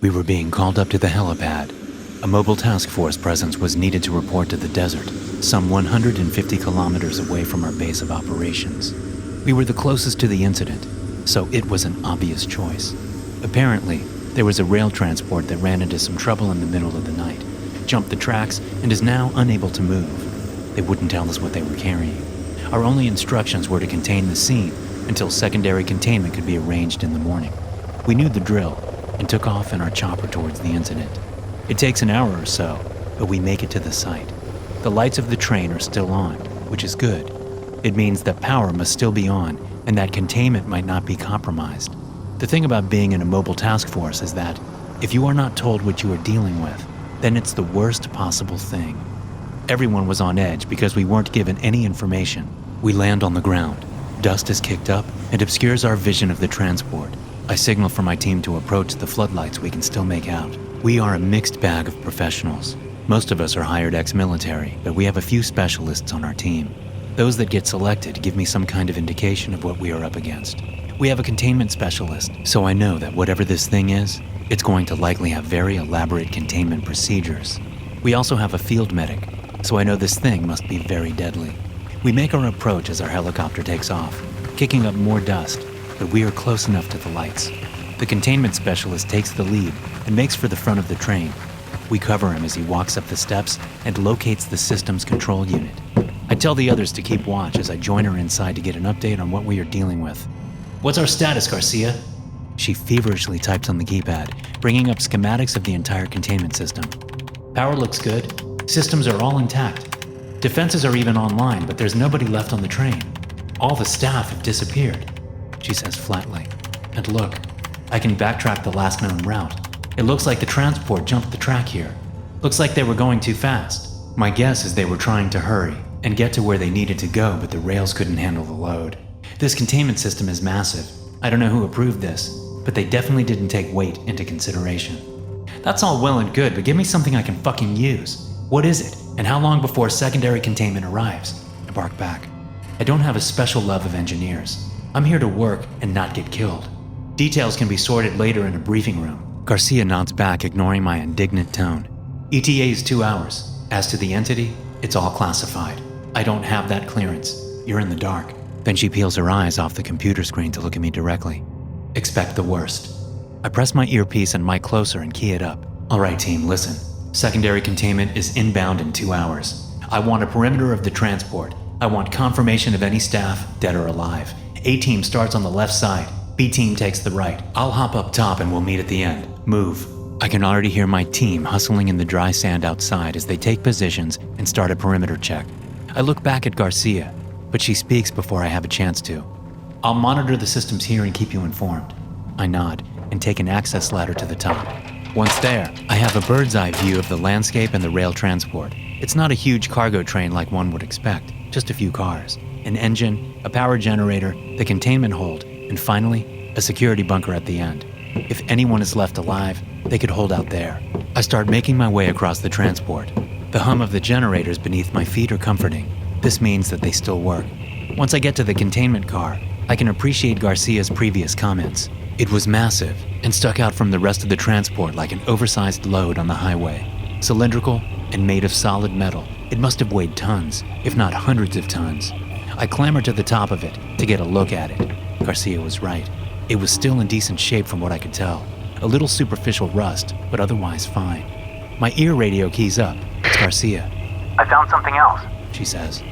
We were being called up to the helipad. A mobile task force presence was needed to report to the desert, some 150 kilometers away from our base of operations. We were the closest to the incident, so it was an obvious choice. Apparently, there was a rail transport that ran into some trouble in the middle of the night, jumped the tracks, and is now unable to move. They wouldn't tell us what they were carrying. Our only instructions were to contain the scene until secondary containment could be arranged in the morning. We knew the drill and took off in our chopper towards the incident. It takes an hour or so, but we make it to the site. The lights of the train are still on, which is good. It means that power must still be on and that containment might not be compromised. The thing about being in a mobile task force is that if you are not told what you are dealing with, then it's the worst possible thing. Everyone was on edge because we weren't given any information. We land on the ground. Dust is kicked up and obscures our vision of the transport. I signal for my team to approach the floodlights we can still make out. We are a mixed bag of professionals. Most of us are hired ex-military, but we have a few specialists on our team. Those that get selected give me some kind of indication of what we are up against. We have a containment specialist, so I know that whatever this thing is, it's going to likely have very elaborate containment procedures. We also have a field medic, so I know this thing must be very deadly. We make our approach as our helicopter takes off, kicking up more dust, but we are close enough to the lights. The containment specialist takes the lead and makes for the front of the train. We cover him as he walks up the steps and locates the system's control unit. I tell the others to keep watch as I join her inside to get an update on what we are dealing with. "What's our status, Garcia?" She feverishly types on the keypad, bringing up schematics of the entire containment system. "Power looks good. Systems are all intact. Defenses are even online, but there's nobody left on the train. All the staff have disappeared," she says flatly. "And look, I can backtrack the last known route. It looks like the transport jumped the track here. Looks like they were going too fast. My guess is they were trying to hurry and get to where they needed to go, but the rails couldn't handle the load. This containment system is massive. I don't know who approved this, but they definitely didn't take weight into consideration." "That's all well and good, but give me something I can fucking use. What is it, and how long before secondary containment arrives?" I bark back. I don't have a special love of engineers. I'm here to work and not get killed. Details can be sorted later in a briefing room. Garcia nods back, ignoring my indignant tone. "ETA is 2 hours. As to the entity, it's all classified. I don't have that clearance. You're in the dark." Then she peels her eyes off the computer screen to look at me directly. "Expect the worst." I press my earpiece and mic closer and key it up. "All right, team, listen. Secondary containment is inbound in 2 hours. I want a perimeter of the transport. I want confirmation of any staff, dead or alive. A-team starts on the left side. B-team takes the right. I'll hop up top and we'll meet at the end. Move." I can already hear my team hustling in the dry sand outside as they take positions and start a perimeter check. I look back at Garcia, but she speaks before I have a chance to. "I'll monitor the systems here and keep you informed." I nod and take an access ladder to the top. Once there, I have a bird's eye view of the landscape and the rail transport. It's not a huge cargo train like one would expect, just a few cars. An engine, a power generator, the containment hold, and finally, a security bunker at the end. If anyone is left alive, they could hold out there. I start making my way across the transport. The hum of the generators beneath my feet are comforting. This means that they still work. Once I get to the containment car, I can appreciate Garcia's previous comments. It was massive and stuck out from the rest of the transport like an oversized load on the highway. Cylindrical and made of solid metal, it must have weighed tons, if not hundreds of tons. I clamber to the top of it to get a look at it. Garcia was right. It was still in decent shape from what I could tell. A little superficial rust, but otherwise fine. My ear radio keys up. It's Garcia. "I found something else," she says.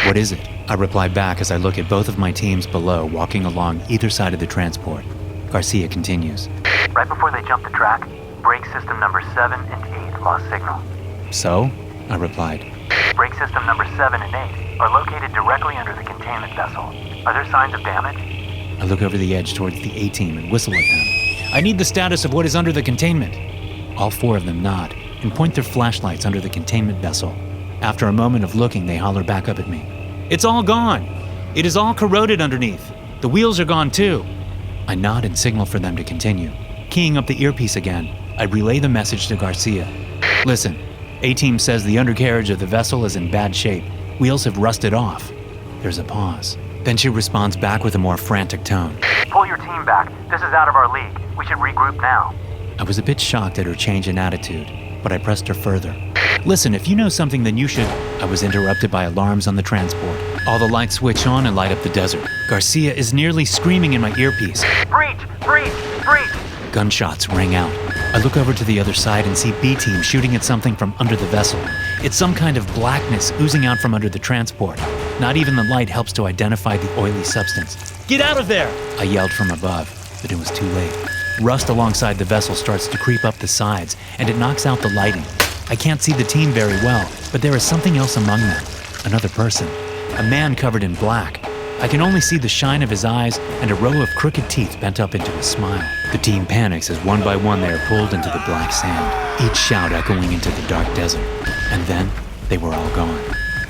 "What is it?" I reply back as I look at both of my teams below walking along either side of the transport. Garcia continues. "Right before they jumped the track, brake system number 7 and 8 lost signal." "So?" I replied. "Brake system number 7 and 8 are located directly under the containment vessel. Are there signs of damage?" I look over the edge towards the A-team and whistle at them. "I need the status of what is under the containment." All 4 of them nod and point their flashlights under the containment vessel. After a moment of looking, they holler back up at me. "It's all gone. It is all corroded underneath. The wheels are gone too." I nod and signal for them to continue. Keying up the earpiece again, I relay the message to Garcia. "Listen, A-team says the undercarriage of the vessel is in bad shape. Wheels have rusted off." There's a pause. Then she responds back with a more frantic tone. "Pull your team back. This is out of our league. We should regroup now." I was a bit shocked at her change in attitude, but I pressed her further. Listen, if you know something, then you should... I was interrupted by alarms on the transport. All the lights switch on and light up the desert. Garcia is nearly screaming in my earpiece. Breach! Breach! Breach! Gunshots ring out. I look over to the other side and see B-Team shooting at something from under the vessel. It's some kind of blackness oozing out from under the transport. Not even the light helps to identify the oily substance. Get out of there! I yelled from above, but it was too late. Rust alongside the vessel starts to creep up the sides, and it knocks out the lighting. I can't see the team very well, but there is something else among them. Another person. A man covered in black. I can only see the shine of his eyes and a row of crooked teeth bent up into a smile. The team panics as one by one they are pulled into the black sand, each shout echoing into the dark desert. And then, they were all gone.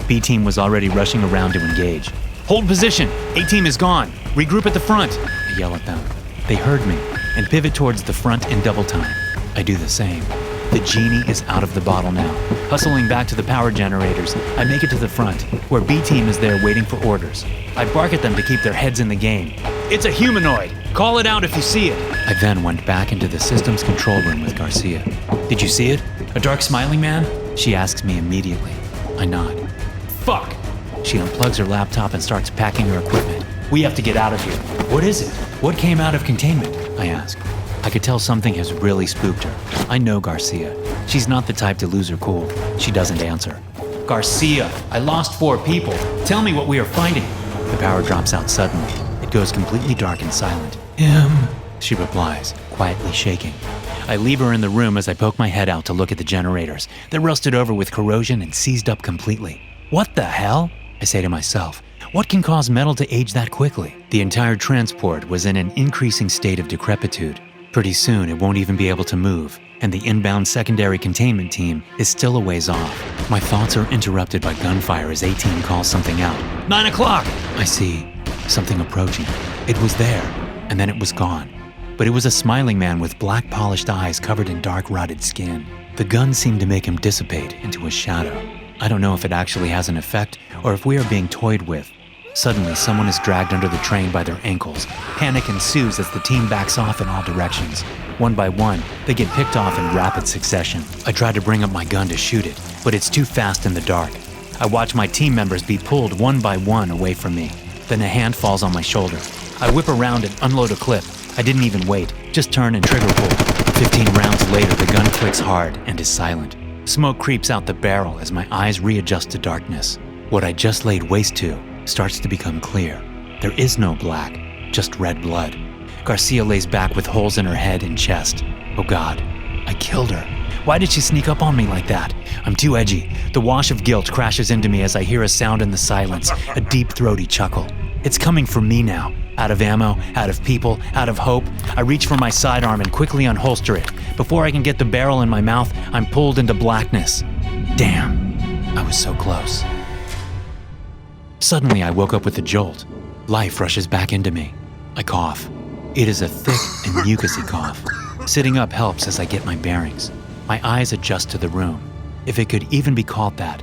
B-Team was already rushing around to engage. Hold position! A-Team is gone! Regroup at the front! I yell at them. They heard me and pivot towards the front in double time. I do the same. The genie is out of the bottle now. Hustling back to the power generators, I make it to the front, where B-Team is there waiting for orders. I bark at them to keep their heads in the game. It's a humanoid! Call it out if you see it! I then went back into the system's control room with Garcia. Did you see it? A dark smiling man? She asks me immediately. I nod. Fuck! She unplugs her laptop and starts packing her equipment. We have to get out of here. What is it? What came out of containment? I ask. I could tell something has really spooked her. I know Garcia. She's not the type to lose her cool. She doesn't answer. Garcia, I lost 4 people. Tell me what we are fighting. The power drops out suddenly. It goes completely dark and silent. She replies, quietly shaking. I leave her in the room as I poke my head out to look at the generators. They're rusted over with corrosion and seized up completely. What the hell? I say to myself. What can cause metal to age that quickly? The entire transport was in an increasing state of decrepitude. Pretty soon, it won't even be able to move, and the inbound secondary containment team is still a ways off. My thoughts are interrupted by gunfire as A-Team calls something out. 9 o'clock! I see something approaching. It was there, and then it was gone. But it was a smiling man with black polished eyes covered in dark rotted skin. The gun seemed to make him dissipate into a shadow. I don't know if it actually has an effect or if we are being toyed with. Suddenly, someone is dragged under the train by their ankles. Panic ensues as the team backs off in all directions. One by one, they get picked off in rapid succession. I try to bring up my gun to shoot it, but it's too fast in the dark. I watch my team members be pulled one by one away from me. Then a hand falls on my shoulder. I whip around and unload a clip. I didn't even wait, just turn and trigger pull. 15 rounds later, the gun clicks hard and is silent. Smoke creeps out the barrel as my eyes readjust to darkness. What I just laid waste to starts to become clear. There is no black, just red blood. Garcia lays back with holes in her head and chest. Oh God, I killed her. Why did she sneak up on me like that? I'm too edgy. The wash of guilt crashes into me as I hear a sound in the silence, a deep throaty chuckle. It's coming from me now. Out of ammo, out of people, out of hope. I reach for my sidearm and quickly unholster it. Before I can get the barrel in my mouth, I'm pulled into blackness. Damn, I was so close. Suddenly, I woke up with a jolt. Life rushes back into me. I cough. It is a thick and mucousy cough. Sitting up helps as I get my bearings. My eyes adjust to the room, if it could even be called that.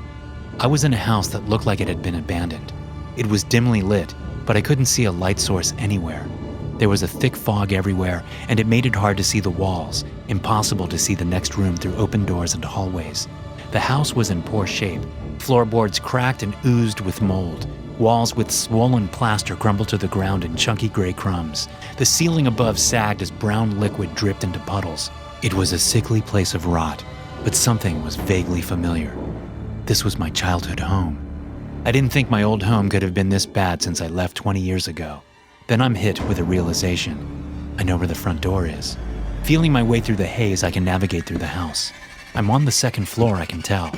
I was in a house that looked like it had been abandoned. It was dimly lit, but I couldn't see a light source anywhere. There was a thick fog everywhere, and it made it hard to see the walls, impossible to see the next room through open doors and hallways. The house was in poor shape. Floorboards cracked and oozed with mold. Walls with swollen plaster crumbled to the ground in chunky gray crumbs. The ceiling above sagged as brown liquid dripped into puddles. It was a sickly place of rot, but something was vaguely familiar. This was my childhood home. I didn't think my old home could have been this bad since I left 20 years ago. Then I'm hit with a realization. I know where the front door is. Feeling my way through the haze, I can navigate through the house. I'm on the second floor, I can tell.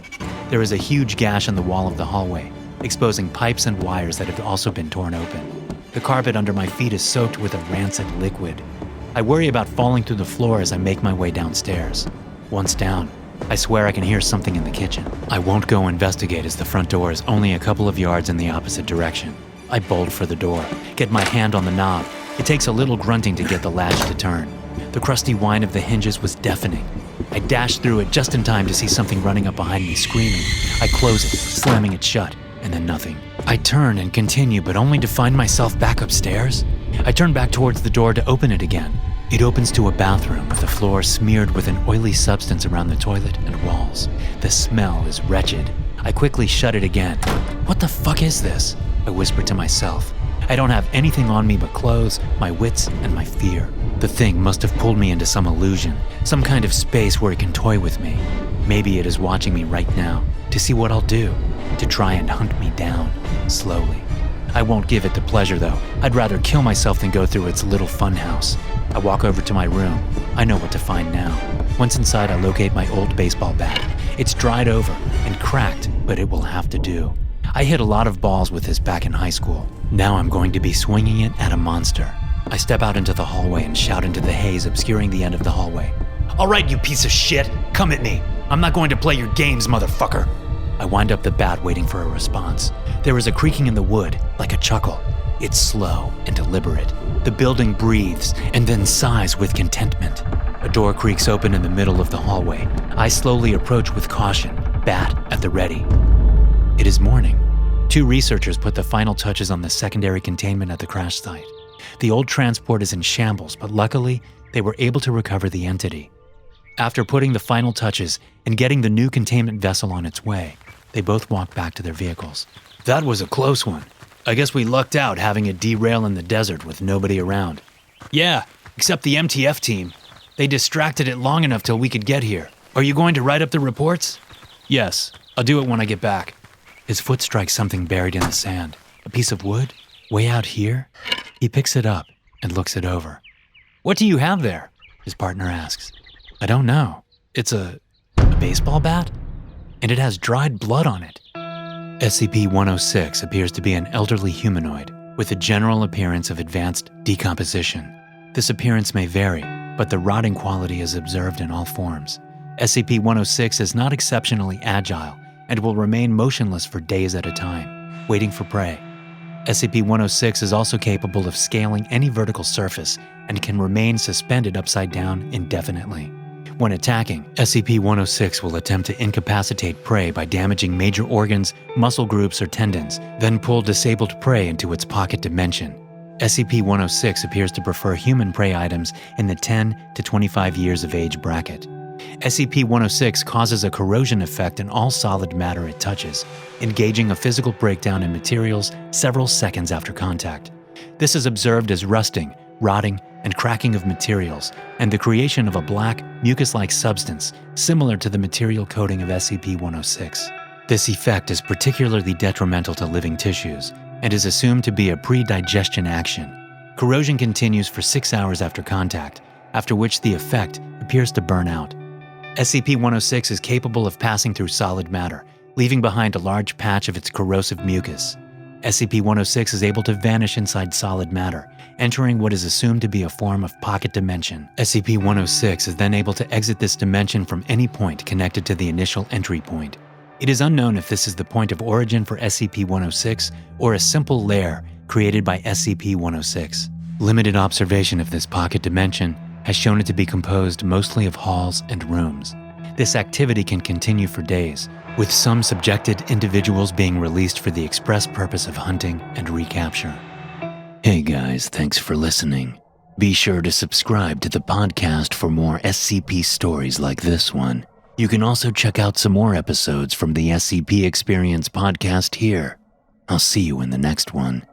There is a huge gash in the wall of the hallway, exposing pipes and wires that have also been torn open. The carpet under my feet is soaked with a rancid liquid. I worry about falling through the floor as I make my way downstairs. Once down, I swear I can hear something in the kitchen. I won't go investigate as the front door is only a couple of yards in the opposite direction. I bolt for the door, get my hand on the knob. It takes a little grunting to get the latch to turn. The crusty whine of the hinges was deafening. I dash through it just in time to see something running up behind me screaming. I close it, slamming it shut, and then nothing. I turn and continue, but only to find myself back upstairs. I turn back towards the door to open it again. It opens to a bathroom with the floor smeared with an oily substance around the toilet and walls. The smell is wretched. I quickly shut it again. What the fuck is this? I whisper to myself. I don't have anything on me but clothes, my wits, and my fear. The thing must have pulled me into some illusion, some kind of space where it can toy with me. Maybe it is watching me right now to see what I'll do, to try and hunt me down, slowly. I won't give it the pleasure though. I'd rather kill myself than go through its little funhouse. I walk over to my room. I know what to find now. Once inside, I locate my old baseball bat. It's dried over and cracked, but it will have to do. I hit a lot of balls with this back in high school. Now I'm going to be swinging it at a monster. I step out into the hallway and shout into the haze obscuring the end of the hallway. All right, you piece of shit, come at me. I'm not going to play your games, motherfucker. I wind up the bat waiting for a response. There is a creaking in the wood, like a chuckle. It's slow and deliberate. The building breathes and then sighs with contentment. A door creaks open in the middle of the hallway. I slowly approach with caution, bat at the ready. It is morning. 2 researchers put the final touches on the secondary containment at the crash site. The old transport is in shambles, but luckily, they were able to recover the entity. After putting the final touches and getting the new containment vessel on its way, they both walked back to their vehicles. That was a close one. I guess we lucked out having it derail in the desert with nobody around. Yeah, except the MTF team. They distracted it long enough till we could get here. Are you going to write up the reports? Yes, I'll do it when I get back. His foot strikes something buried in the sand. A piece of wood? Way out here? He picks it up and looks it over. What do you have there? His partner asks. I don't know. It's a baseball bat? And it has dried blood on it. SCP-106 appears to be an elderly humanoid with a general appearance of advanced decomposition. This appearance may vary, but the rotting quality is observed in all forms. SCP-106 is not exceptionally agile and will remain motionless for days at a time, waiting for prey. SCP-106 is also capable of scaling any vertical surface and can remain suspended upside down indefinitely. When attacking, SCP-106 will attempt to incapacitate prey by damaging major organs, muscle groups, or tendons, then pull disabled prey into its pocket dimension. SCP-106 appears to prefer human prey items in the 10 to 25 years of age bracket. SCP-106 causes a corrosion effect in all solid matter it touches, engaging a physical breakdown in materials several seconds after contact. This is observed as rusting, rotting, and cracking of materials, and the creation of a black, mucus-like substance similar to the material coating of SCP-106. This effect is particularly detrimental to living tissues and is assumed to be a pre-digestion action. Corrosion continues for 6 hours after contact, after which the effect appears to burn out. SCP-106 is capable of passing through solid matter, leaving behind a large patch of its corrosive mucus. SCP-106 is able to vanish inside solid matter, entering what is assumed to be a form of pocket dimension. SCP-106 is then able to exit this dimension from any point connected to the initial entry point. It is unknown if this is the point of origin for SCP-106 or a simple lair created by SCP-106. Limited observation of this pocket dimension has shown it to be composed mostly of halls and rooms. This activity can continue for days, with some subjected individuals being released for the express purpose of hunting and recapture. Hey guys, thanks for listening. Be sure to subscribe to the podcast for more SCP stories like this one. You can also check out some more episodes from the SCP Experience podcast here. I'll see you in the next one.